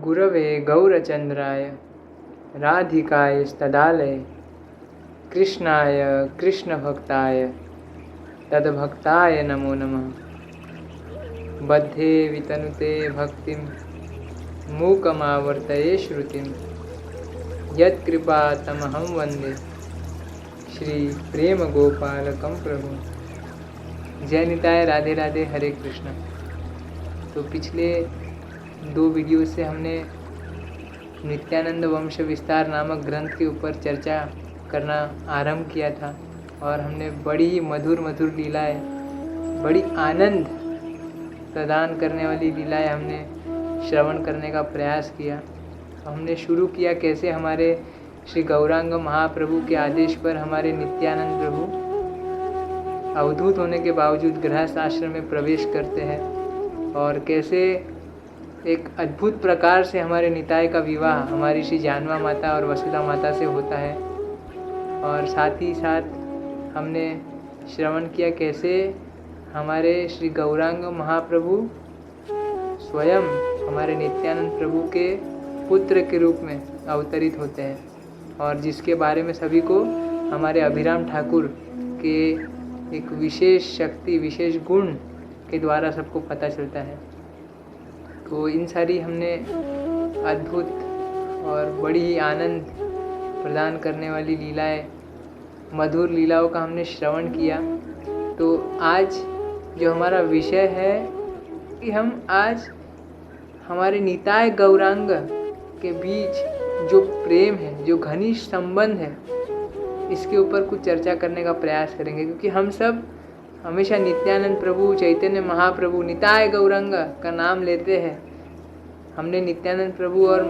गुरवे गौरचंद्राय राधिकायस्तदालये कृष्णाय कृष्णभक्ताय तद्भक्ताय नमो नमः। बद्धे वितनुते भक्तिं मूकमावर्तये श्रुतिं यत्कृपातमहं वन्दे श्री प्रेम गोपालकं प्रभु। जय निताय, राधे राधे, हरे कृष्ण। तो पिछले 2 वीडियो से हमने नित्यानंद वंश विस्तार नामक ग्रंथ के ऊपर चर्चा करना आरंभ किया था और हमने बड़ी मधुर लीलाएं, बड़ी आनंद प्रदान करने वाली लीलाएं हमने श्रवण करने का प्रयास किया। हमने शुरू किया कैसे हमारे श्री गौरांग महाप्रभु के आदेश पर हमारे नित्यानंद प्रभु अवधूत होने के बावजूद गृहस्थ आश्रम में प्रवेश करते हैं और कैसे एक अद्भुत प्रकार से हमारे निताय का विवाह हमारी श्री जानवा माता और वसुधा माता से होता है। और साथ ही साथ हमने श्रवण किया कैसे हमारे श्री गौरांग महाप्रभु स्वयं हमारे नित्यानंद प्रभु के पुत्र के रूप में अवतरित होते हैं और जिसके बारे में सभी को हमारे अभिराम ठाकुर के एक विशेष शक्ति, विशेष गुण के द्वारा सबको पता चलता है। तो इन सारी हमने अद्भुत और बड़ी ही आनंद प्रदान करने वाली लीलाएं, मधुर लीलाओं का हमने श्रवण किया। तो आज जो हमारा विषय है कि हम आज हमारे निताय गौरांग के बीच जो प्रेम है, जो घनिष्ठ संबंध है, इसके ऊपर कुछ चर्चा करने का प्रयास करेंगे। क्योंकि हम सब हमेशा नित्यानंद प्रभु, चैतन्य महाप्रभु, निताय गौरांग का नाम लेते हैं। हमने नित्यानंद प्रभु और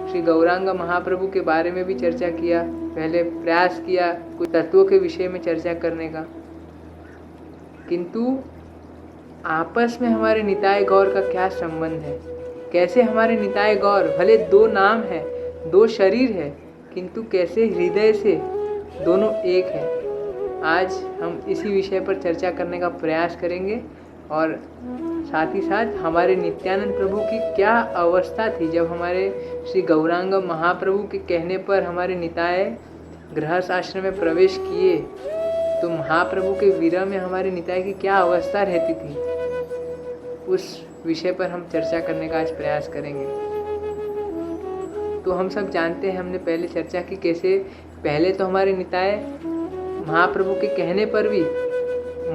श्री गौरांग महाप्रभु के बारे में भी चर्चा किया, पहले प्रयास किया कुछ तत्वों के विषय में चर्चा करने का। किंतु आपस में हमारे निताय गौर का क्या संबंध है, कैसे हमारे निताय गौर, भले 2 नाम है, 2 शरीर है, किंतु कैसे हृदय से दोनों एक है। आज हम इसी विषय पर चर्चा करने का प्रयास करेंगे और साथ ही साथ हमारे नित्यानंद प्रभु की क्या अवस्था थी जब हमारे श्री गौरांग महाप्रभु के कहने पर हमारे निताय गृहस्थ आश्रम में प्रवेश किए, तो महाप्रभु के विरह में हमारे निताय की क्या अवस्था रहती थी, उस विषय पर हम चर्चा करने का आज प्रयास करेंगे। तो हम सब जानते हैं, हमने पहले चर्चा की कैसे पहले तो हमारे निताय महाप्रभु के कहने पर भी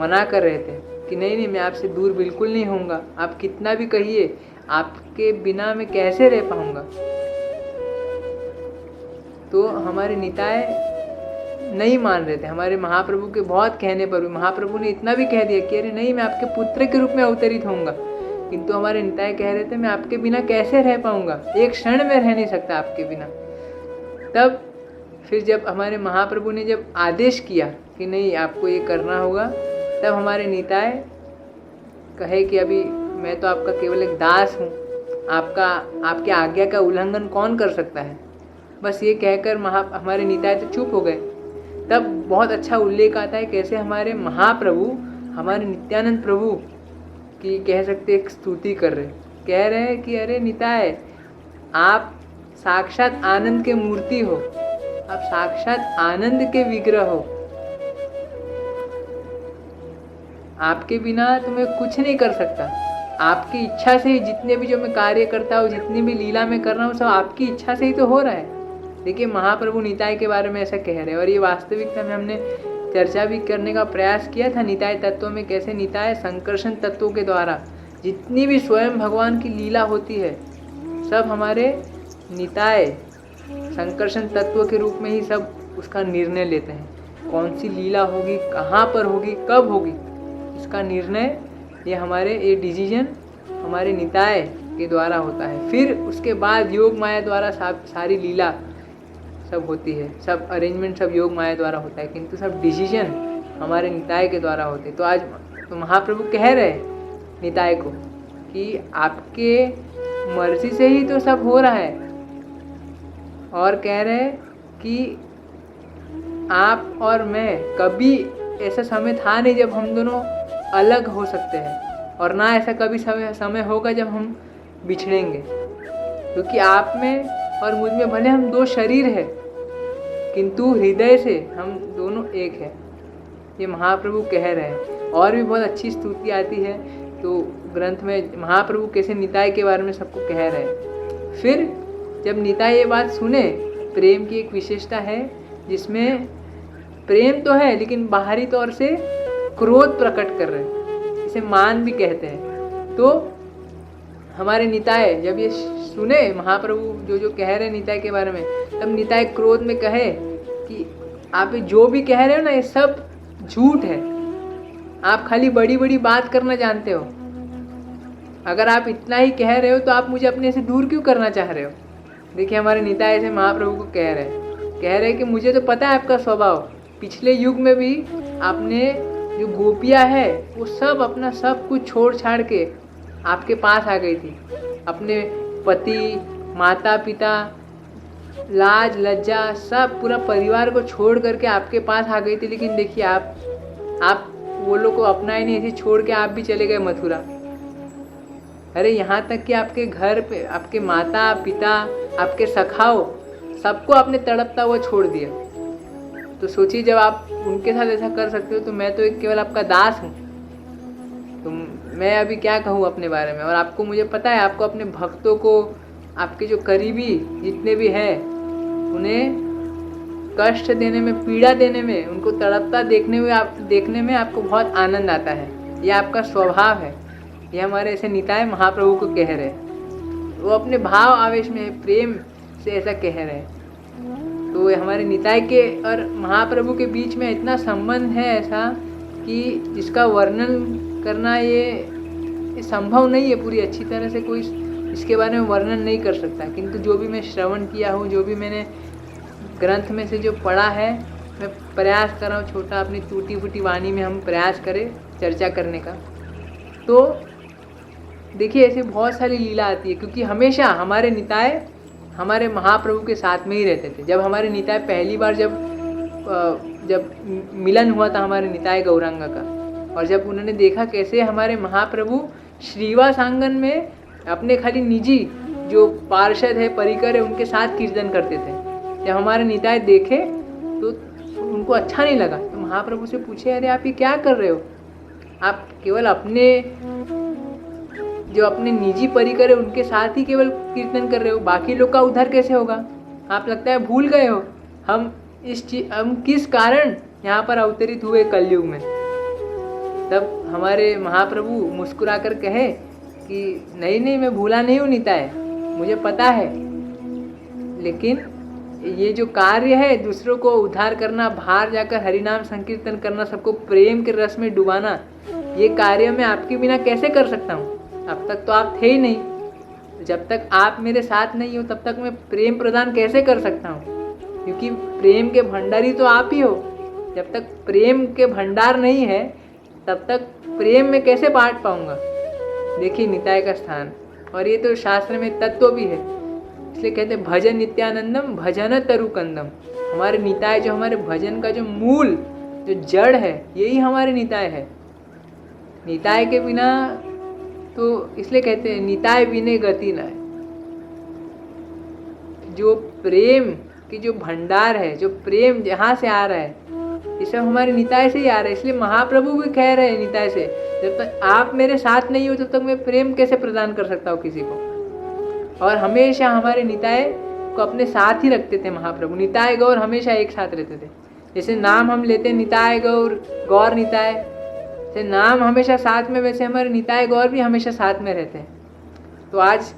मना कर रहे थे कि नहीं मैं आपसे दूर बिल्कुल नहीं होऊंगा, आप कितना भी कहिए, आपके बिना मैं कैसे रह पाऊंगा। तो हमारे निताय नहीं मान रहे थे। हमारे महाप्रभु के बहुत कहने पर भी महाप्रभु ने इतना भी कह दिया कि अरे नहीं, मैं आपके पुत्र के रूप में अवतरित होऊंगा, किंतु हमारे निताय कह रहे थे मैं आपके बिना कैसे रह पाऊंगा, एक क्षण में रह नहीं सकता आपके बिना। तब फिर जब हमारे महाप्रभु ने जब आदेश किया कि नहीं आपको ये करना होगा, तब हमारे निताय कहे कि अभी मैं तो आपका केवल एक दास हूँ, आपके आज्ञा का उल्लंघन कौन कर सकता है। बस ये कहकर हमारे निताय तो चुप हो गए। तब बहुत अच्छा उल्लेख आता है कैसे हमारे महाप्रभु हमारे नित्यानंद प्रभु की कह सकते एक स्तुति कर रहे, कह रहे हैं कि अरे निताय, आप साक्षात आनंद के मूर्ति हो, आप साक्षात आनंद के विग्रह हो, आपके बिना तो मैं कुछ नहीं कर सकता। आपकी इच्छा से ही जितने भी जो मैं कार्य करता हूँ, जितनी भी लीला में कर रहा हूँ, सब आपकी इच्छा से ही तो हो रहा है। देखिए महाप्रभु निताय के बारे में ऐसा कह रहे हैं और ये वास्तविकता में हमने चर्चा भी करने का प्रयास किया था निताय तत्वों में, कैसे निताय संकर्षण तत्वों के द्वारा जितनी भी स्वयं भगवान की लीला होती है, सब हमारे निताय संकर्षण तत्व के रूप में ही सब उसका निर्णय लेते हैं। कौन सी लीला होगी, कहाँ पर होगी, कब होगी, इसका निर्णय ये डिसीजन हमारे निताय के द्वारा होता है। फिर उसके बाद योग माया द्वारा सारी लीला सब होती है, सब अरेंजमेंट सब योग माया द्वारा होता है, किंतु सब डिसीजन हमारे निताय के द्वारा होते हैं। तो आज तो महाप्रभु कह रहे निताय को कि आपके मर्जी से ही तो सब हो रहा है, और कह रहे कि आप और मैं कभी ऐसा समय था नहीं जब हम दोनों अलग हो सकते हैं, और ना ऐसा कभी समय होगा जब हम बिछड़ेंगे। क्योंकि आप में और मुझ में भले हम दो शरीर है, किंतु हृदय से हम दोनों एक है। ये महाप्रभु कह रहे हैं। और भी बहुत अच्छी स्तुति आती है, तो ग्रंथ में महाप्रभु कैसे निताय के बारे में सबको कह रहे हैं। फिर जब निताय ये बात सुने, प्रेम की एक विशेषता है जिसमें प्रेम तो है लेकिन बाहरी तौर से क्रोध प्रकट कर रहे हैं, इसे मान भी कहते हैं। तो हमारे निताय जब ये सुने महाप्रभु जो कह रहे हैं निताय के बारे में, तब निताय क्रोध में कहे कि आप जो भी कह रहे हो ना, ये सब झूठ है। आप खाली बड़ी बड़ी बात करना जानते हो। अगर आप इतना ही कह रहे हो तो आप मुझे अपने से दूर क्यों करना चाह रहे हो। देखिए हमारे निताय ऐसे महाप्रभु को कह रहे हैं कि मुझे तो पता है आपका स्वभाव। पिछले युग में भी आपने जो गोपियाँ है वो सब अपना सब कुछ छोड़ छाड़ के आपके पास आ गई थी। अपने पति, माता पिता, लाज लज्जा सब पूरा परिवार को छोड़ करके आपके पास आ गई थी। लेकिन देखिए आप वो लोग को अपनाए नहीं, ऐसे छोड़ के आप भी चले गए मथुरा। अरे यहाँ तक कि आपके घर पे आपके माता पिता, आपके सखाओ, सबको आपने तड़पता हुआ छोड़ दिया। तो सोचिए जब आप उनके साथ ऐसा कर सकते हो, तो मैं तो एक केवल आपका दास हूँ। तो मैं अभी क्या कहूँ अपने बारे में। और आपको मुझे पता है, आपको अपने भक्तों को, आपके जो करीबी जितने भी हैं, उन्हें कष्ट देने में, पीड़ा देने में, उनको तड़पता देखने में आपको बहुत आनंद आता है। यह आपका स्वभाव है। ये हमारे ऐसे निताय महाप्रभु को कह रहे हैं। वो अपने भाव आवेश में प्रेम से ऐसा कह रहे हैं। तो हमारे निताय के और महाप्रभु के बीच में इतना संबंध है ऐसा कि जिसका वर्णन करना ये संभव नहीं है। पूरी अच्छी तरह से कोई इसके बारे में वर्णन नहीं कर सकता। किंतु जो भी मैं श्रवण किया हूँ, जो भी मैंने ग्रंथ में से जो पढ़ा है, मैं प्रयास कर रहा हूँ छोटा अपनी टूटी फूटी वाणी में हम प्रयास करें चर्चा करने का। तो देखिए ऐसे बहुत सारी लीला आती है, क्योंकि हमेशा हमारे निताय हमारे महाप्रभु के साथ में ही रहते थे। जब हमारे निताय पहली बार जब मिलन हुआ था हमारे निताय गौरांगा का, और जब उन्होंने देखा कैसे हमारे महाप्रभु श्रीवास आंगन में अपने खाली निजी जो पार्षद है, परिकर है, उनके साथ कीर्तन करते थे। जब हमारे निताय देखे तो उनको अच्छा नहीं लगा। तो महाप्रभु से पूछे, अरे आप ये क्या कर रहे हो? आप केवल अपने जो अपने निजी परिकर है उनके साथ ही केवल कीर्तन कर रहे हो, बाकी लोग का उद्धार कैसे होगा? आप लगता है भूल गए हो हम किस कारण यहाँ पर अवतरित हुए कलयुग में। तब हमारे महाप्रभु मुस्कुरा कर कहे कि नहीं मैं भूला नहीं हूँ निताय, मुझे पता है, लेकिन ये जो कार्य है दूसरों को उद्धार करना, बाहर जाकर हरिनाम संकीर्तन करना, सबको प्रेम के रस में डुबाना, ये कार्य मैं आपके बिना कैसे कर सकता हूँ? अब तक तो आप थे ही नहीं। जब तक आप मेरे साथ नहीं हो तब तक मैं प्रेम प्रदान कैसे कर सकता हूँ? क्योंकि प्रेम के भंडारी तो आप ही हो। जब तक प्रेम के भंडार नहीं है तब तक प्रेम में कैसे बांट पाऊँगा? देखिए निताय का स्थान, और ये तो शास्त्र में तत्व भी है। इसलिए कहते हैं भजन नित्यानंदम भजन तरुकंदम। हमारे निताय जो हमारे भजन का जो मूल जो जड़ है, यही हमारे निताय है। निताय के बिना तो इसलिए कहते हैं निताय बिने गति न है। जो प्रेम की जो भंडार है, जो प्रेम जहाँ से आ रहा है, ये सब हमारे निताय से ही आ रहा है। इसलिए महाप्रभु भी कह रहे हैं निताय से, जब तक आप मेरे साथ नहीं हो तब तक मैं प्रेम कैसे प्रदान कर सकता हूँ किसी को। और हमेशा हमारे निताय को अपने साथ ही रखते थे महाप्रभु। निताय गौर हमेशा एक साथ रहते थे। जैसे नाम हम लेते हैं निताय गौर, गौर निताय, जैसे नाम हमेशा साथ में, वैसे हमारे निताय गौर भी हमेशा साथ में रहते हैं। तो आज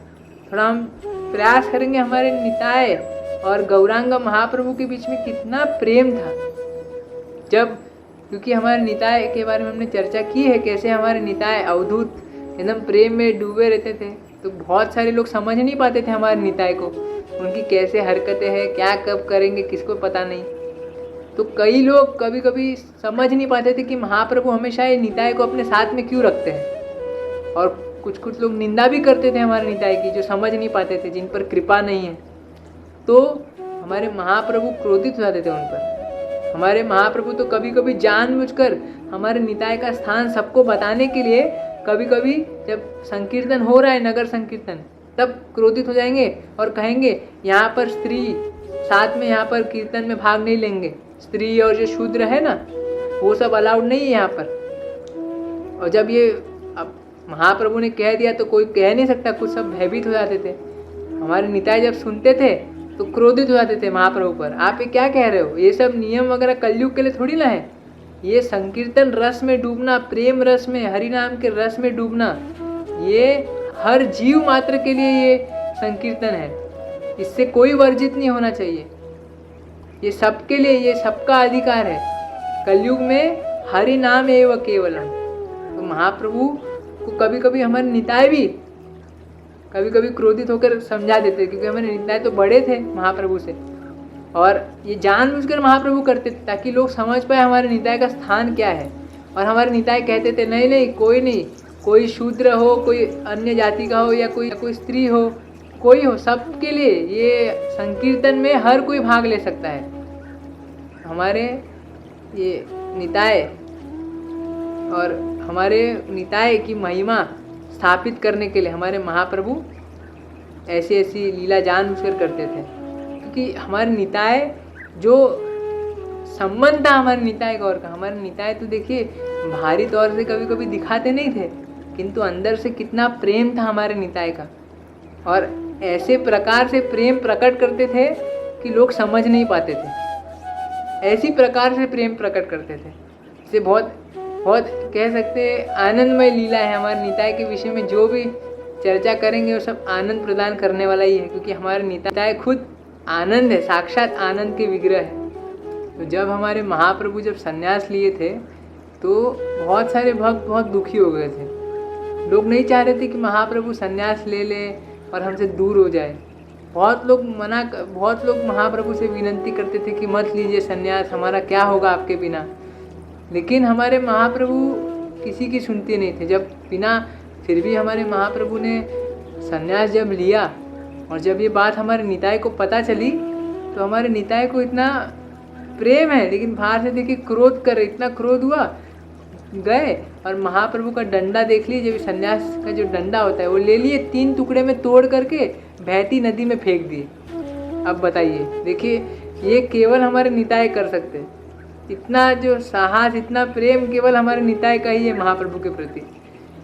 थोड़ा हम प्रयास करेंगे हमारे निताय और गौरांग महाप्रभु के बीच में कितना प्रेम था। जब क्योंकि हमारे निताय के बारे में हमने चर्चा की है, कैसे हमारे निताय अवधूत एकदम प्रेम में डूबे रहते थे। तो बहुत सारे लोग समझ नहीं पाते थे हमारे निताय को, उनकी कैसे हरकतें हैं, क्या कब करेंगे किसको पता नहीं। तो कई लोग कभी कभी समझ नहीं पाते थे कि महाप्रभु हमेशा ये निताय को अपने साथ में क्यों रखते हैं। और कुछ लोग निंदा भी करते थे हमारे निताय की, जो समझ नहीं पाते थे, जिन पर कृपा नहीं है। तो हमारे महाप्रभु क्रोधित हो जाते थे उन पर। हमारे महाप्रभु तो कभी कभी जानबूझकर हमारे निताय का स्थान सबको बताने के लिए, कभी कभी जब संकीर्तन हो रहा है, नगर संकीर्तन, तब क्रोधित हो जाएंगे और कहेंगे यहाँ पर स्त्री, साथ में यहाँ पर कीर्तन में भाग नहीं लेंगे, स्त्री और जो शूद्र है ना वो सब अलाउड नहीं है यहाँ पर। और जब ये अब महाप्रभु ने कह दिया तो कोई कह नहीं सकता, कुछ सब भयभीत हो जाते थे। हमारे निताई जब सुनते थे तो क्रोधित हो जाते थे महाप्रभु पर, आप ये क्या कह रहे हो, ये सब नियम वगैरह कलयुग के लिए थोड़ी ना है। ये संकीर्तन रस में डूबना, प्रेम रस में, हरि नाम के रस में डूबना, ये हर जीव मात्र के लिए ये संकीर्तन है। इससे कोई वर्जित नहीं होना चाहिए, ये सबके लिए, ये सबका अधिकार है। कलयुग में हरि नाम एव केवलम। तो महाप्रभु को कभी कभी हमारे निताय भी कभी कभी क्रोधित होकर समझा देते, क्योंकि हमारे निताय तो बड़े थे महाप्रभु से, और ये जानबूझकर महाप्रभु करते थे ताकि लोग समझ पाए हमारे निताय का स्थान क्या है। और हमारे निताय कहते थे नहीं नहीं, कोई नहीं, कोई शूद्र हो, कोई अन्य जाति का हो, या कोई स्त्री हो, कोई हो, सबके लिए ये संकीर्तन में हर कोई भाग ले सकता है। हमारे ये निताय और हमारे निताय की महिमा स्थापित करने के लिए हमारे महाप्रभु ऐसी ऐसी लीला जानबूझकर करते थे, क्योंकि हमारे निताय जो संबंध था हमारे निताय गौर का, हमारे निताय तो देखिए भारी तौर से कभी कभी दिखाते नहीं थे, किंतु अंदर से कितना प्रेम था हमारे निताय का, और ऐसे प्रकार से प्रेम प्रकट करते थे कि लोग समझ नहीं पाते थे। ऐसी प्रकार से प्रेम प्रकट करते थे, इसे बहुत बहुत कह सकते हैं आनंदमय लीला है। हमारे निताय के विषय में जो भी चर्चा करेंगे वो सब आनंद प्रदान करने वाला ही है, क्योंकि हमारे निताय खुद आनंद है, साक्षात आनंद के विग्रह है। तो जब हमारे महाप्रभु जब संन्यास लिए थे तो बहुत सारे भक्त बहुत दुखी हो गए थे। लोग नहीं चाह रहे थे कि महाप्रभु संन्यास ले ले और हमसे दूर हो जाए। बहुत लोग महाप्रभु से विनती करते थे कि मत लीजिए संन्यास, हमारा क्या होगा आपके बिना। लेकिन हमारे महाप्रभु किसी की सुनते नहीं थे। फिर भी हमारे महाप्रभु ने संन्यास जब लिया और जब ये बात हमारे निताय को पता चली तो हमारे निताय को इतना प्रेम है, लेकिन बाहर से देखिए क्रोध कर, इतना क्रोध हुआ, गए और महाप्रभु का डंडा देख लीजिए, जब संन्यास का जो डंडा होता है वो ले लिए, 3 टुकड़े में तोड़ करके बहती नदी में फेंक दिए। अब बताइए, देखिए ये केवल हमारे निताय कर सकते हैं। इतना जो साहस, इतना प्रेम केवल हमारे निताय का ही है महाप्रभु के प्रति।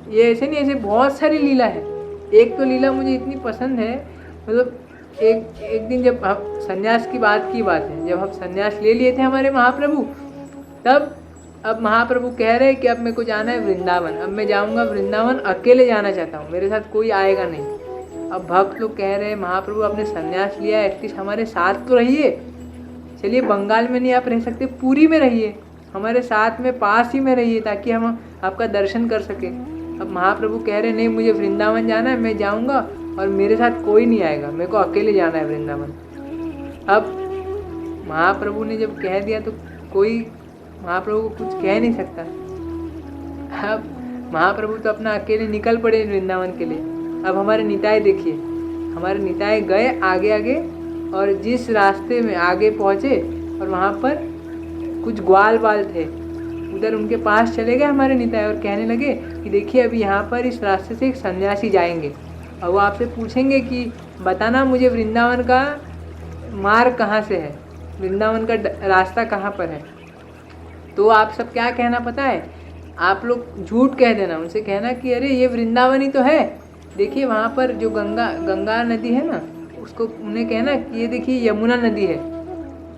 ये ऐसे नहीं, ऐसे बहुत सारी लीला है। एक तो लीला मुझे इतनी पसंद है, मतलब एक दिन जब हम संन्यास की बात है, जब हम संन्यास ले लिए थे हमारे महाप्रभु, तब अब महाप्रभु कह रहे हैं कि अब मेरे को जाना है वृंदावन, अब मैं जाऊंगा वृंदावन, अकेले जाना चाहता हूँ, मेरे साथ कोई आएगा नहीं। अब भक्त लोग कह रहे हैं महाप्रभु आपने संन्यास लिया, एटलीस्ट हमारे साथ तो रहिए। चलिए बंगाल में नहीं आप रह सकते, पुरी में रहिए, हमारे साथ में पास ही में रहिए ताकि हम आपका दर्शन कर सके। अब महाप्रभु कह रहे नहीं, मुझे वृंदावन जाना है, मैं जाऊंगा और मेरे साथ कोई नहीं आएगा, मेरे को अकेले जाना है वृंदावन। अब महाप्रभु ने जब कह दिया तो कोई महाप्रभु को कुछ कह नहीं सकता। अब महाप्रभु तो अपना अकेले निकल पड़े वृंदावन के लिए। अब हमारे निताय देखिए, हमारे निताय गए आगे आगे, और जिस रास्ते में आगे पहुँचे और वहाँ पर कुछ ग्वाल बाल थे, उधर उनके पास चले गए हमारे निताय और कहने लगे कि देखिए अभी यहाँ पर इस रास्ते से एक सन्यासी जाएंगे और वो आपसे पूछेंगे कि बताना मुझे वृंदावन का मार्ग कहाँ से है, वृंदावन का रास्ता कहाँ पर है। तो आप सब क्या कहना पता है, आप लोग झूठ कह देना, उनसे कहना कि अरे ये वृंदावन ही तो है, देखिए वहाँ पर जो गंगा नदी है ना, उसको उन्हें कहना कि ये देखिए यमुना नदी है,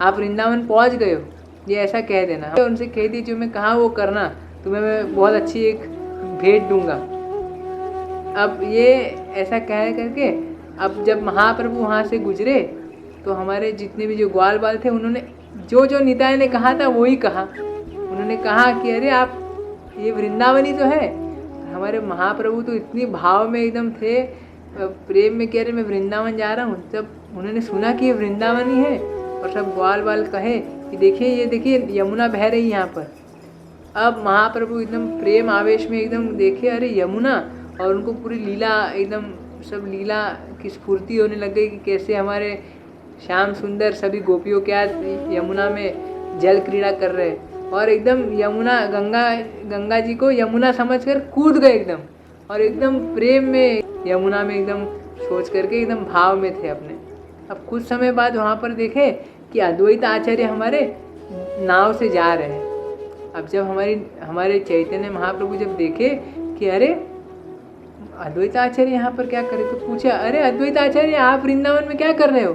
आप वृंदावन पहुँच गए हो, ये ऐसा कह देना। उनसे कह दी जो मैं कहा वो करना, तुम्हें मैं बहुत अच्छी एक भेंट दूंगा। अब ये ऐसा कह करके अब जब महाप्रभु वहाँ से गुजरे तो हमारे जितने भी जो ग्वाल बाल थे उन्होंने जो निताय ने कहा था वही कहा। उन्होंने कहा कि अरे आप ये वृंदावन ही तो है। हमारे महाप्रभु तो इतनी भाव में एकदम थे, प्रेम में, कह रहे मैं वृंदावन जा रहा हूँ। जब उन्होंने सुना कि ये वृंदावन ही है और सब ग्वाल बाल कहे कि देखिए ये देखिए यमुना बह रही यहाँ पर। अब महाप्रभु एकदम प्रेम आवेश में एकदम देखे अरे यमुना, और उनको पूरी लीला एकदम सब लीला की स्फूर्ति होने लग गई कि कैसे हमारे श्याम सुंदर सभी गोपियों के साथ यमुना में जल क्रीड़ा कर रहे, और एकदम यमुना गंगा जी को यमुना समझकर कूद गए एकदम, और एकदम प्रेम में यमुना में एकदम सोच करके एकदम भाव में थे अपने। अब कुछ समय बाद वहाँ पर देखे कि अद्वैत आचार्य हमारे नाव से जा रहे हैं। अब जब हमारे चैतन्य महाप्रभु जब देखे कि अरे अद्वैत आचार्य यहाँ पर क्या करे, तो पूछा, अरे अद्वैत आचार्य आप वृंदावन में क्या कर रहे हो?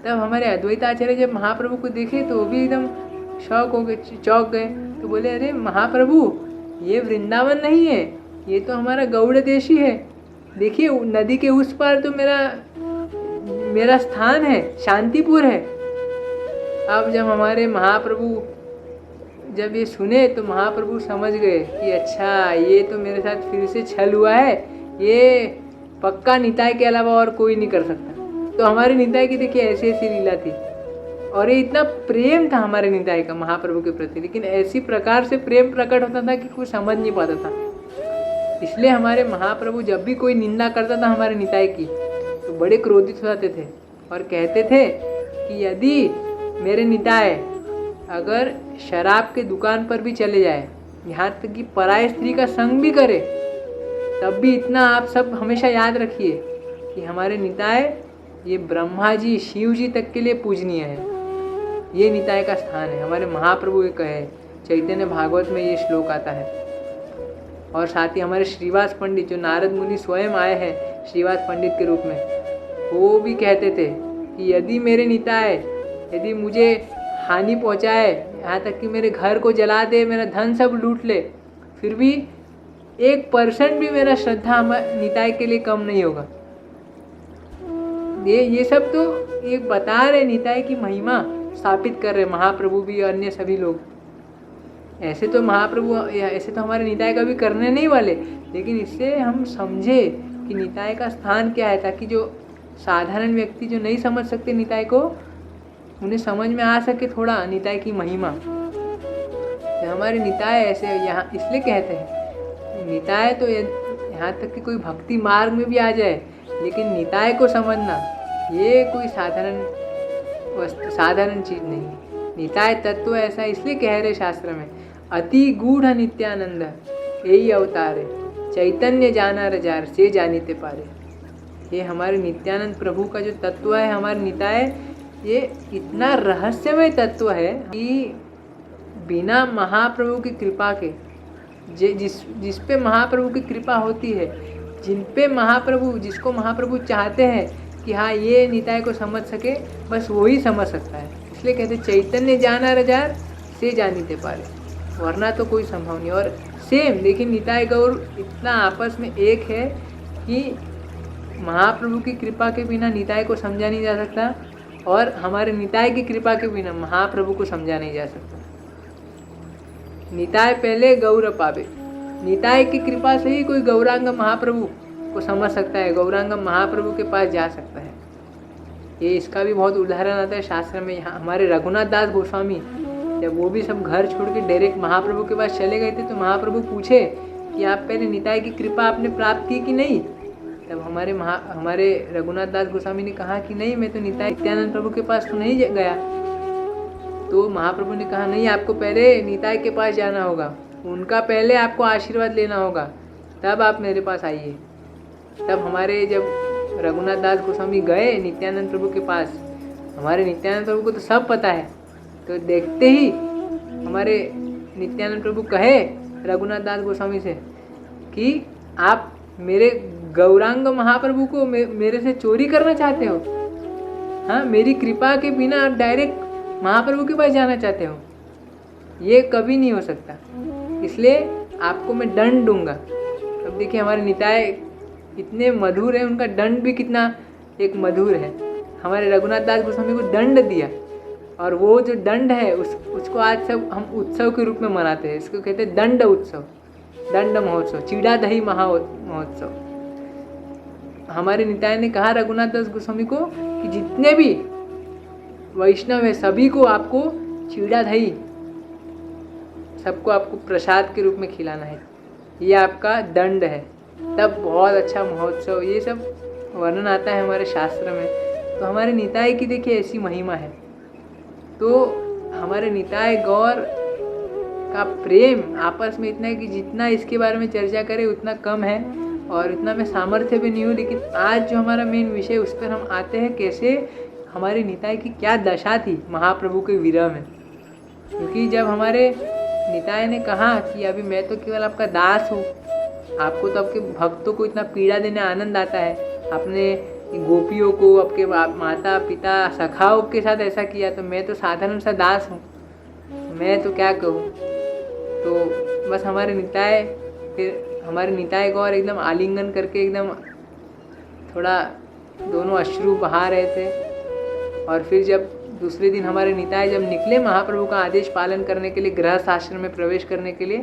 तब हमारे अद्वैत आचार्य जब महाप्रभु को देखे तो वो भी एकदम शौक हो गए, चौंक गए। तो बोले, अरे महाप्रभु ये वृंदावन नहीं है, ये तो हमारा गौड़ देश ही है। देखिए नदी के उस पार तो मेरा स्थान है, शांतिपुर है। अब जब हमारे महाप्रभु जब ये सुने तो महाप्रभु समझ गए कि अच्छा ये तो मेरे साथ फिर से छल हुआ है, ये पक्का निताई के अलावा और कोई नहीं कर सकता। तो हमारे निताई की देखिए ऐसी ऐसी लीला थी, और ये इतना प्रेम था हमारे निताई का महाप्रभु के प्रति, लेकिन ऐसी प्रकार से प्रेम प्रकट होता था कि कुछ समझ नहीं पाता था। इसलिए हमारे महाप्रभु जब भी कोई निंदा करता था हमारे निताई की तो बड़े क्रोधित हो जाते थे और कहते थे कि यदि मेरे निताई अगर शराब के दुकान पर भी चले जाए, यहाँ तक कि पराय स्त्री का संग भी करे, तब भी इतना आप सब हमेशा याद रखिए कि हमारे निताई ये ब्रह्मा जी शिव जी तक के लिए पूजनीय है। ये निताई का स्थान है। हमारे महाप्रभु ये कहे, चैतन्य भागवत में ये श्लोक आता है। और साथ ही हमारे श्रीवास पंडित जो नारद मुनि स्वयं आए हैं श्रीवास पंडित के रूप में, वो भी कहते थे कि यदि मेरे निताई यदि मुझे हानि पहुंचाए, यहाँ तक कि मेरे घर को जला दे, मेरा धन सब लूट ले, फिर भी 1% भी मेरा श्रद्धा निताई के लिए कम नहीं होगा। ये सब तो एक बता रहे निताई की महिमा स्थापित कर रहे महाप्रभु भी और अन्य सभी लोग। ऐसे तो महाप्रभु ऐसे तो हमारे निताई का भी करने नहीं वाले, लेकिन इससे हम समझे कि निताई का स्थान क्या है, ताकि जो साधारण व्यक्ति जो नहीं समझ सकते निताई को, उन्हें समझ में आ सके थोड़ा निताई की महिमा। तो हमारे निताई ऐसे यहाँ इसलिए कहते हैं, निताई तो यहाँ तक कि कोई भक्ति मार्ग में भी आ जाए, लेकिन निताई को समझना ये कोई साधारण चीज़ नहीं है। निताई तत्व ऐसा इसलिए कह रहे शास्त्र में, अति गूढ़ नित्यानंद यही अवतार है, चैतन्य जाना रजार से जानीते पारे। ये हमारे नित्यानंद प्रभु का जो तत्व है, हमारे निताई ये इतना रहस्यमय तत्व है कि बिना महाप्रभु की कृपा के, जिस पे महाप्रभु की कृपा होती है, जिसको महाप्रभु चाहते हैं कि हाँ ये निताई को समझ सके, बस वही समझ सकता है। इसलिए कहते चैतन्य जाना रजार से जानीते पारे, वरना तो कोई संभव नहीं। और सेम लेकिन निताई गौर इतना आपस में एक है कि महाप्रभु की कृपा के बिना निताई को समझा नहीं जा सकता, और हमारे निताई की कृपा के बिना महाप्रभु को समझा नहीं जा सकता। निताई पहले गौर पावे, निताई की कृपा से ही कोई गौरांग महाप्रभु को समझ सकता है, गौरांग महाप्रभु के पास जा सकता है। ये इसका भी बहुत उदाहरण आता है शास्त्र में। यहाँ हमारे रघुनाथ दास गोस्वामी जब वो भी सब घर छोड़ के डायरेक्ट महाप्रभु के पास चले गए थे, तो महाप्रभु पूछे कि आप पहले निताई की कृपा आपने प्राप्त की कि नहीं? तब हमारे रघुनाथ दास गोस्वामी ने कहा कि नहीं, मैं तो नित्यानंद प्रभु के पास तो नहीं गया। तो महाप्रभु ने कहा नहीं, आपको पहले निताई के पास जाना होगा, उनका पहले आपको आशीर्वाद लेना होगा, तब आप मेरे पास आइए। तब हमारे जब रघुनाथ दास गोस्वामी गए नित्यानंद प्रभु के पास, हमारे नित्यानंद प्रभु को तो सब पता है, तो देखते ही हमारे नित्यानंद प्रभु कहे रघुनाथ दास गोस्वामी से कि आप मेरे गौरांग महाप्रभु को मेरे से चोरी करना चाहते हो? हाँ, मेरी कृपा के बिना आप डायरेक्ट महाप्रभु के पास जाना चाहते हो? ये कभी नहीं हो सकता, इसलिए आपको मैं दंड दूंगा। अब देखिए हमारे निताई इतने मधुर है, उनका दंड भी कितना एक मधुर है। हमारे रघुनाथ दास गोस्वामी को दंड दिया, और वो जो दंड है उसको आज सब हम उत्सव के रूप में मनाते हैं। इसको कहते हैं दंड उत्सव, दंड महोत्सव, चिड़ा दही महोत्सव। हमारे निताई ने कहा रघुनाथ दास गोस्वामी को कि जितने भी वैष्णव है सभी को आपको चिड़ा दही सबको आपको प्रसाद के रूप में खिलाना है, ये आपका दंड है। तब बहुत अच्छा महोत्सव, ये सब वर्णन आता है हमारे शास्त्र में। तो हमारे निताई की देखिए ऐसी महिमा है। तो हमारे निताई गौर का प्रेम आपस में इतना है कि जितना इसके बारे में चर्चा करें उतना कम है। और इतना मैं सामर्थ्य भी नहीं हूँ। लेकिन आज जो हमारा मेन विषय उस पर हम आते हैं, कैसे हमारे निताई की क्या दशा थी महाप्रभु के विरह में। क्योंकि जब हमारे निताई ने कहा कि अभी मैं तो केवल आपका दास हूँ, आपको तो आपके भक्तों को इतना पीड़ा देने आनंद आता है, आपने गोपियों को, आपके माता पिता सखाओं के साथ ऐसा किया, तो मैं तो साधारण सा दास हूँ, मैं तो क्या कहूँ। तो बस हमारे निताई, फिर हमारे निताई को और एकदम आलिंगन करके एकदम थोड़ा दोनों अश्रु बहा रहे थे। और फिर जब दूसरे दिन हमारे निताई जब निकले महाप्रभु का आदेश पालन करने के लिए, गृहस्थ आश्रम में प्रवेश करने के लिए,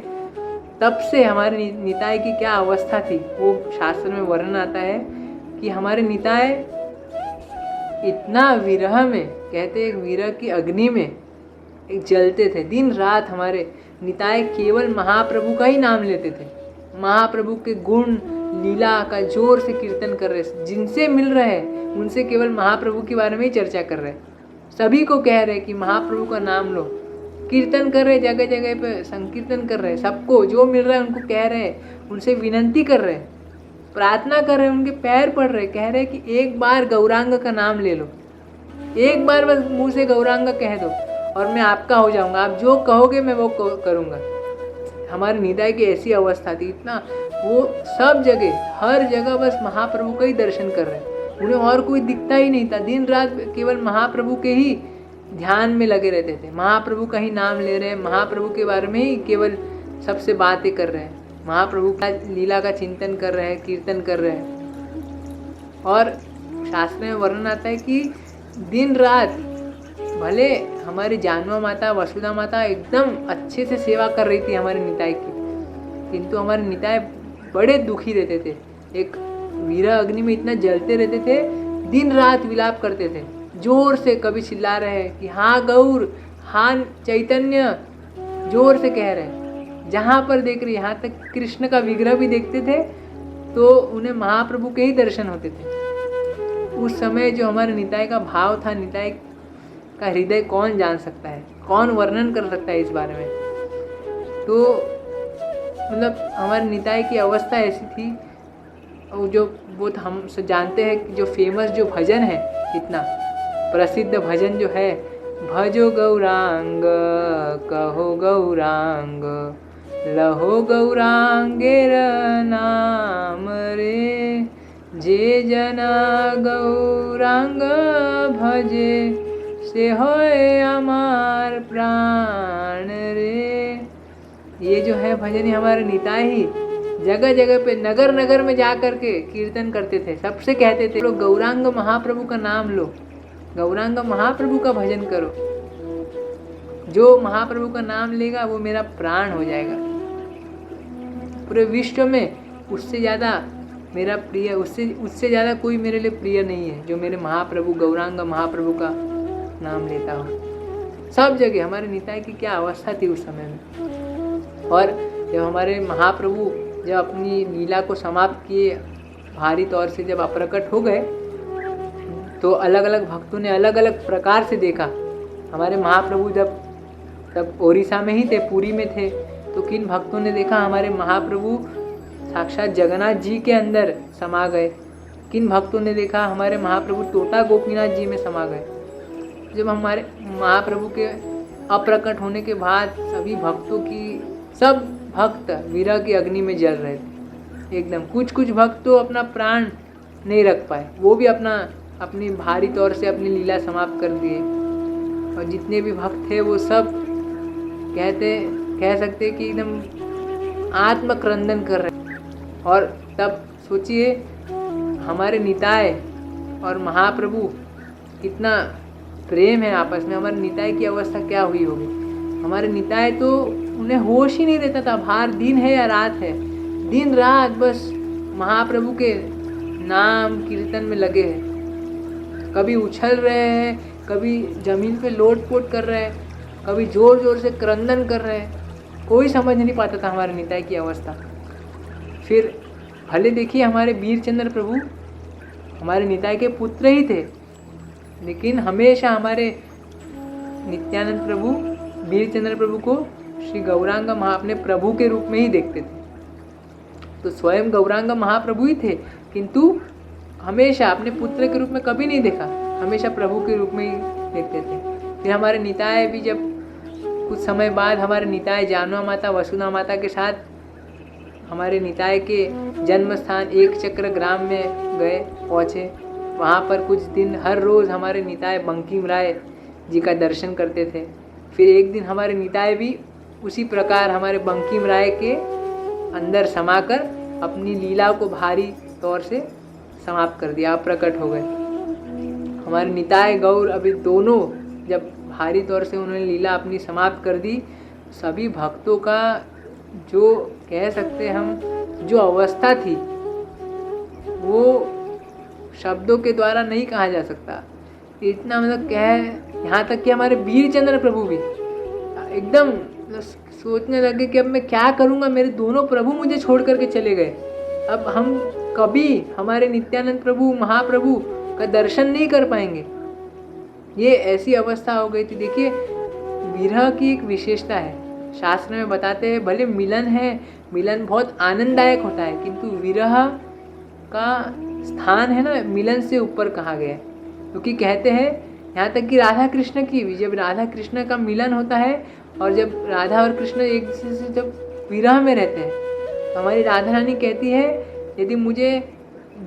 तब से हमारे निताई की क्या अवस्था थी वो शास्त्र में वर्णन आता है कि हमारे निताई इतना विरह में, कहते एक विरह की अग्नि में एक जलते थे। दिन रात हमारे निताई केवल महाप्रभु का ही नाम लेते थे, महाप्रभु के गुण लीला का जोर से कीर्तन कर रहे, जिनसे मिल रहे हैं उनसे केवल महाप्रभु के बारे में ही चर्चा कर रहे, सभी को कह रहे कि महाप्रभु का नाम लो, कीर्तन कर रहे, जगह जगह पे संकीर्तन कर रहे, सबको जो मिल रहा है उनको कह रहे, उनसे विनंती कर रहे, प्रार्थना कर रहे, उनके पैर पड़ रहे, कह रहे कि एक बार गौरांग का नाम ले लो, एक बार बस मुंह से गौरांग कह दो और मैं आपका हो जाऊंगा, आप जो कहोगे मैं वो करूंगा। हमारे निताई की ऐसी अवस्था थी, इतना वो सब जगह हर जगह बस महाप्रभु का ही दर्शन कर रहे, उन्हें और कोई दिखता ही नहीं था। दिन रात केवल महाप्रभु के ही ध्यान में लगे रहते थे, महाप्रभु का ही नाम ले रहे हैं, महाप्रभु के बारे में ही केवल सबसे बातें कर रहे हैं, महाप्रभु का लीला का चिंतन कर रहे हैं, कीर्तन कर रहे हैं। और शास्त्र में वर्णन आता है कि दिन रात भले हमारी जानवा माता वसुधा माता एकदम अच्छे से सेवा कर रही थी हमारे निताई की, किंतु हमारे निताई बड़े दुखी रहते थे, एक विरह अग्नि में इतना जलते रहते थे, दिन रात विलाप करते थे, जोर से कभी चिल्ला रहे हैं कि हाँ गौर, हाँ चैतन्य, जोर से कह रहे हैं, जहाँ पर देख रहे, यहाँ तक कृष्ण का विग्रह भी देखते थे तो उन्हें महाप्रभु के ही दर्शन होते थे। उस समय जो हमारे निताई का भाव था, निताई का हृदय कौन जान सकता है, कौन वर्णन कर सकता है इस बारे में। तो मतलब हमारे निताई की अवस्था ऐसी थी, और जो वो हम जानते हैं कि जो फेमस जो भजन है, इतना प्रसिद्ध भजन जो है, भजो गौरांग कहो गौरांग लहो गौरांगेर नाम रे, जे जना गौरांग भजे से होए अमार प्राण रे। ये जो है भजन हमारे निताई ही जगह जगह पे नगर नगर में जा कर के कीर्तन करते थे, सबसे कहते थे लोग गौरांग महाप्रभु का नाम लो, गौरांग महाप्रभु का भजन करो, जो महाप्रभु का नाम लेगा वो मेरा प्राण हो जाएगा। पूरे विश्व में उससे ज़्यादा मेरा प्रिय, उससे ज़्यादा कोई मेरे लिए प्रिय नहीं है जो मेरे महाप्रभु गौरांग महाप्रभु का नाम लेता हो। सब जगह हमारे निताई की क्या अवस्था थी उस समय में। और जब हमारे महाप्रभु जब अपनी लीला को समाप्त किए, भारी तौर से जब अप्रकट हो गए, तो अलग अलग भक्तों ने अलग अलग प्रकार से देखा। हमारे महाप्रभु जब तब ओडिशा में ही थे, पुरी में थे, तो किन भक्तों ने देखा हमारे महाप्रभु साक्षात जगन्नाथ जी के अंदर समा गए, किन भक्तों ने देखा हमारे महाप्रभु तोता गोपीनाथ जी में समा गए। जब हमारे महाप्रभु के अप्रकट होने के बाद सभी भक्तों की, सब भक्त विरह की अग्नि में जल रहे थे एकदम। कुछ कुछ भक्त तो अपना प्राण नहीं रख पाए, वो भी अपनी भारी तौर से अपनी लीला समाप्त कर दिए। और जितने भी भक्त थे वो सब कह सकते कि एकदम आत्मक्रंदन कर रहे। और तब सोचिए हमारे निताई और महाप्रभु कितना प्रेम है आपस में, हमारे निताई की अवस्था क्या हुई होगी। हमारे निताई तो उन्हें होश ही नहीं रहता था, बाहर दिन है या रात है, दिन रात बस महाप्रभु के नाम कीर्तन में लगे हैं। कभी उछल रहे हैं, कभी जमीन पे लोट-पोट कर रहे हैं, कभी जोर जोर से क्रंदन कर रहे हैं। कोई समझ नहीं पाता था हमारे निताई की अवस्था। फिर भले देखिए हमारे वीरचंद्र प्रभु हमारे निताई के पुत्र ही थे, लेकिन हमेशा हमारे नित्यानंद प्रभु वीरचंद्र प्रभु को श्री गौरांग अपने प्रभु के रूप में ही देखते थे। तो स्वयं गौरांग महाप्रभु ही थे, किंतु हमेशा अपने पुत्र के रूप में कभी नहीं देखा, हमेशा प्रभु के रूप में ही देखते थे। फिर हमारे निताय भी जब कुछ समय बाद हमारे निताय जानवा माता वसुधा माता के साथ हमारे निताय के जन्म स्थान एक चक्र ग्राम में गए पहुँचे। वहाँ पर कुछ दिन हर रोज़ हमारे निताय बंकिम राय जी का दर्शन करते थे। फिर एक दिन हमारे निताय भी उसी प्रकार हमारे बंकिम राय के अंदर समाकर अपनी लीला को भारी तौर से समाप्त कर दिया, प्रकट हो गए। हमारे निताय गौर अभी दोनों जब भारी तौर से उन्होंने लीला अपनी समाप्त कर दी, सभी भक्तों का जो कह सकते हम जो अवस्था थी वो शब्दों के द्वारा नहीं कहा जा सकता। इतना मतलब कह, यहाँ तक कि हमारे वीरचंद्र प्रभु भी एकदम सोचने लगे कि अब मैं क्या करूँगा, मेरे दोनों प्रभु मुझे छोड़ करके चले गए, अब हम कभी हमारे नित्यानंद प्रभु महाप्रभु का दर्शन नहीं कर पाएंगे। ये ऐसी अवस्था हो गई थी। देखिए, विरह की एक विशेषता है, शास्त्र में बताते हैं भले मिलन है, मिलन बहुत आनंददायक होता है, किंतु विरह का स्थान है ना मिलन से ऊपर कहा गया है। क्योंकि कहते हैं यहाँ तक कि राधा कृष्ण की भी, जब राधा कृष्ण का मिलन होता है और जब राधा और कृष्ण एक दूसरे से जब विरह में रहते हैं, हमारी राधा रानी कहती है यदि मुझे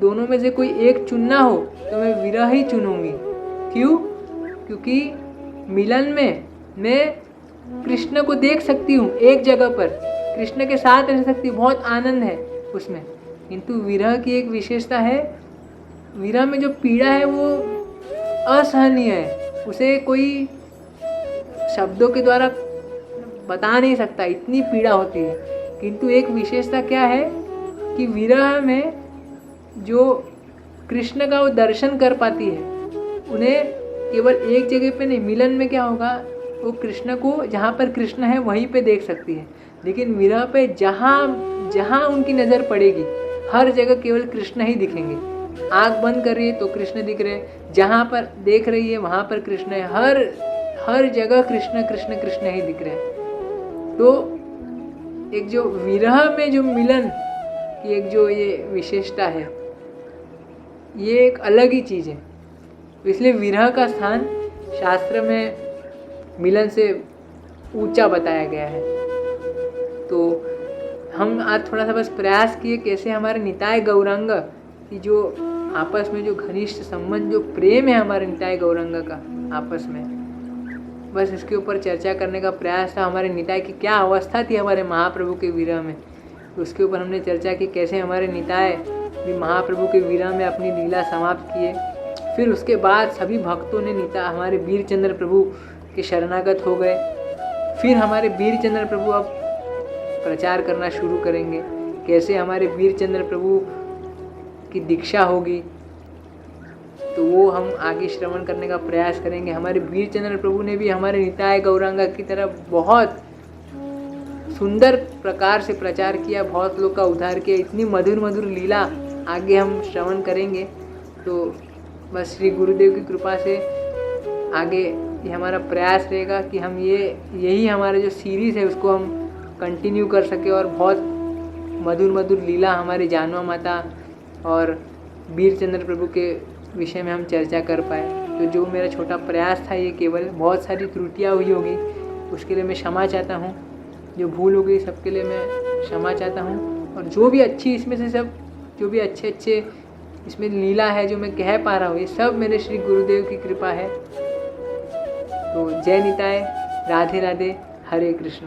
दोनों में से कोई एक चुनना हो तो मैं विरह ही चुनूंगी। क्यों? क्योंकि मिलन में मैं कृष्ण को देख सकती हूँ एक जगह पर, कृष्ण के साथ रह सकती हूँ, बहुत आनंद है उसमें। किंतु विरह की एक विशेषता है, विरह में जो पीड़ा है वो असहनीय है, उसे कोई शब्दों के द्वारा बता नहीं सकता, इतनी पीड़ा होती है। किंतु एक विशेषता क्या है कि विरह में जो कृष्ण का वो दर्शन कर पाती है, उन्हें केवल एक जगह पे नहीं, मिलन में क्या होगा, वो कृष्ण को जहाँ पर कृष्ण है वहीं पे देख सकती है। लेकिन विरह पे जहाँ जहाँ उनकी नज़र पड़ेगी हर जगह केवल कृष्ण ही दिखेंगे। आँख बंद कर रही है तो कृष्ण दिख रहे हैं, जहाँ पर देख रही है वहाँ पर कृष्ण है, हर जगह कृष्ण कृष्ण कृष्ण ही दिख रहे हैं। तो एक जो विरह में जो मिलन की एक जो ये विशेषता है, ये एक अलग ही चीज़ है। इसलिए विरह का स्थान शास्त्र में मिलन से ऊंचा बताया गया है। तो हम आज थोड़ा सा बस प्रयास किए कैसे हमारे निताय गौरांग की जो आपस में जो घनिष्ठ संबंध, जो प्रेम है हमारे निताय गौरांग का आपस में, बस इसके ऊपर चर्चा करने का प्रयास था। हमारे निताय की क्या अवस्था थी हमारे महाप्रभु के विरह में, तो उसके ऊपर हमने चर्चा की कैसे हमारे निताय भी महाप्रभु के विरह में अपनी लीला समाप्त किए। फिर उसके बाद सभी भक्तों ने निताय हमारे वीरचंद्र प्रभु के शरणागत हो गए। फिर हमारे वीरचंद्र प्रभु अब प्रचार करना शुरू करेंगे, कैसे हमारे वीरचंद्र प्रभु की दीक्षा होगी, तो वो हम आगे श्रवण करने का प्रयास करेंगे। हमारे वीरचंद्र प्रभु ने भी हमारे निताय गौरांगा की तरह बहुत सुंदर प्रकार से प्रचार किया, बहुत लोग का उद्धार किया। इतनी मधुर मधुर लीला आगे हम श्रवण करेंगे। तो बस श्री गुरुदेव की कृपा से आगे ये हमारा प्रयास रहेगा कि हम यही हमारा जो सीरीज़ है उसको हम कंटिन्यू कर सके और बहुत मधुर मधुर लीला हमारे जानवा माता और वीरचंद्र प्रभु के विषय में हम चर्चा कर पाए। तो जो मेरा छोटा प्रयास था, ये केवल बहुत सारी त्रुटियाँ हुई होगी, उसके लिए मैं क्षमा चाहता हूँ। जो भूल हो गई सबके लिए मैं क्षमा चाहता हूँ। और जो भी अच्छी इसमें से सब जो भी अच्छे अच्छे इसमें लीला है जो मैं कह पा रहा हूँ, ये सब मेरे श्री गुरुदेव की कृपा है। तो जय निताय, राधे राधे, हरे कृष्ण।